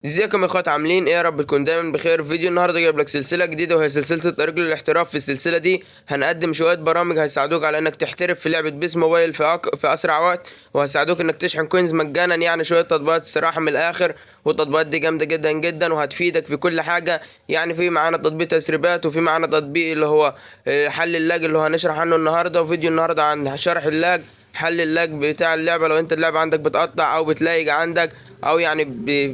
ازيكم يا اخوات، عاملين ايه؟ يا رب تكون دايما بخير. فيديو النهارده جايب لك سلسله جديده، وهي سلسله الطريق للاحتراف. في السلسله دي هنقدم شويه برامج هيساعدوك على انك تحترف في لعبه بيس موبايل في اسرع وقت، وهيساعدوك انك تشحن كوينز مجانا. يعني شويه تطبيقات الصراحه من الاخر، والتطبيقات دي جامده جدا جدا وهتفيدك في كل حاجه. يعني في معانا تطبيق تسريبات، وفي معانا تطبيق اللي هو حل اللاج اللي هو هنشرح عنه النهارده. وفيديو النهارده عن شرح اللاج، حل اللاج بتاع اللعبه لو انت اللعبه عندك بتقطع او بتلايج عندك، او يعني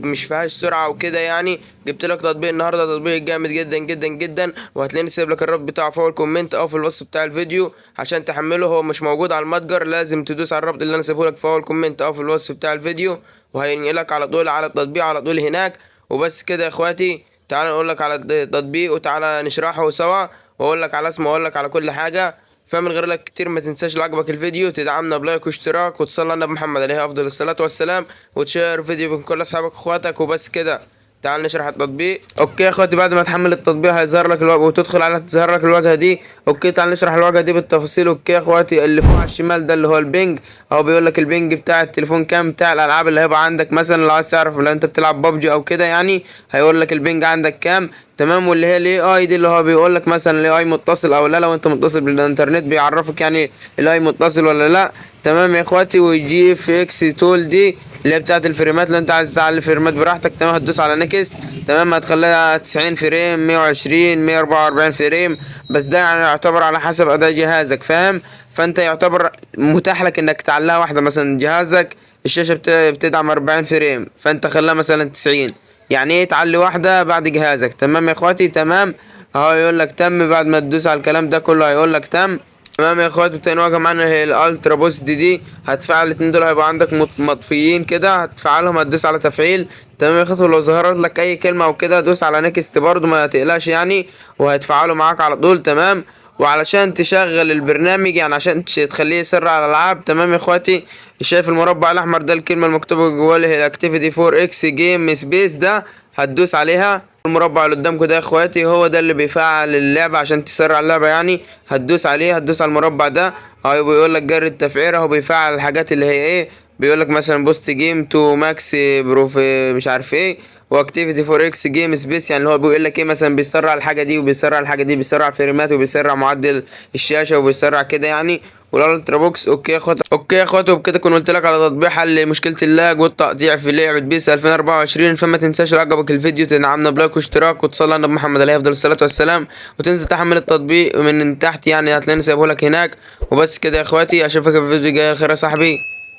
مش فيهاش سرعه وكده. يعني جبت لك تطبيق النهارده، تطبيق جامد جدا جدا جدا، وهتلاقيني سايب لك الرابط بتاعه فوق الكومنت او في الوصف بتاع الفيديو عشان تحمله. هو مش موجود على المتجر، لازم تدوس على الرابط اللي انا سايبه لك فوق الكومنت او في الوصف بتاع الفيديو، وهينقلك على طول على التطبيق على طول هناك. وبس كده يا اخواتي، تعالى اقول لك على التطبيق وتعالى نشرحه سوا، واقول لك على اسمه واقول لك على كل حاجه. فمن غير لك كتير، ما تنساش لو عجبك الفيديو تدعمنا بلايك واشتراك، وتصلي على النبي محمد عليه افضل الصلاه والسلام، وتشير الفيديو بين كل اصحابك واخواتك. وبس كده، تعال نشرح التطبيق. اوكي يا اخواتي، بعد ما تحمل التطبيق هيظهر لك الواجهه وتدخل على تظهر لك الواجهه دي. اوكي، تعال نشرح الواجهه دي بالتفاصيل. اوكي يا اخواتي، اللي فوق على الشمال ده اللي هو البنج، او بيقول لك البنج بتاع التليفون كام، بتاع الالعاب اللي هيبقى عندك. مثلا لو عايز تعرف لو انت بتلعب ببجي او كده، يعني هيقول لك البنج عندك كام. تمام. واللي هي الاي اي دي اللي هو بيقول لك مثلا الاي اي متصل او لا، لو انت متصل بالانترنت بيعرفك يعني الاي متصل ولا لا. تمام يا اخواتي. ويجي في اكس تول دي اللي هي بتاعت الفريمات، اللي انت عايز تعلي الفريمات براحتك. تمام، هتدوس على نيكست. تمام، هتخليها 90 فريم، 120، 144 فريم، بس ده يعني يعتبر على حسب اداء جهازك، فاهم؟ فانت يعتبر متاح لك انك تعليها واحده. مثلا جهازك الشاشه بتدعم 40 فريم، فانت خليها مثلا 90. يعني ايه تعلي واحده بعد جهازك. تمام يا اخواتي. تمام، اهو يقول لك تم. بعد ما تدوس على الكلام ده كله هيقول لك تم. تمام يا اخواتي. تاني واجهه معانا هي الالترا بوست دي هتفعل الاتنين دول، هيبقى عندك مطفيين كده، هتفعلهم، هتدوس على تفعيل. تمام يا اخواتي. ولو ظهرت لك اي كلمه او كده دوس على نيكست برضو، ما تقلقش يعني، وهيتفعلوا معاك على طول. تمام. وعلشان تشغل البرنامج، يعني عشان تخليه يسرع الالعاب، تمام يا اخواتي، شايف المربع الاحمر ده، الكلمه المكتوبه جواه اللي هي الاكتيفيتي 4 اكس جيم سبيس ده، هتدوس عليها. المربع اللي قدامكم ده يا اخواتي هو ده اللي بيفعل اللعبه عشان تسرع اللعبه. يعني هتدوس عليه، هتدوس على المربع ده، اهو بيقول لك جري التفعيل، اهو بيفعل الحاجات اللي هي ايه. بيقول لك مثلا بوست جيم تو ماكس بروف مش عارف ايه، واكتيفيتي فور اكس جيم سبيس، يعني هو بيقول لك ايه، مثلا بيسرع الحاجه دي وبيسرع الحاجه دي، بيسرع فريمات وبيسرع معدل الشاشه وبيسرع كده يعني. والالترا بوكس. اوكي يا اخوات، اوكي يا اخوات، وبكده كنت قلت لك على تطبيق حل مشكله اللاج والتقطيع في لعبه بيس 2024. فما تنساش لو عجبك الفيديو تدعمنا بلايك واشتراك، وتصلي على النبي محمد عليه افضل الصلاه والسلام، وتنزل تحمل التطبيق من تحت، يعني هتلاقيني سايبه لك هناك. وبس كده يا اخواتي، اشوفك في الفيديو الجاي. خير يا صاحبي،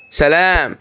سلام.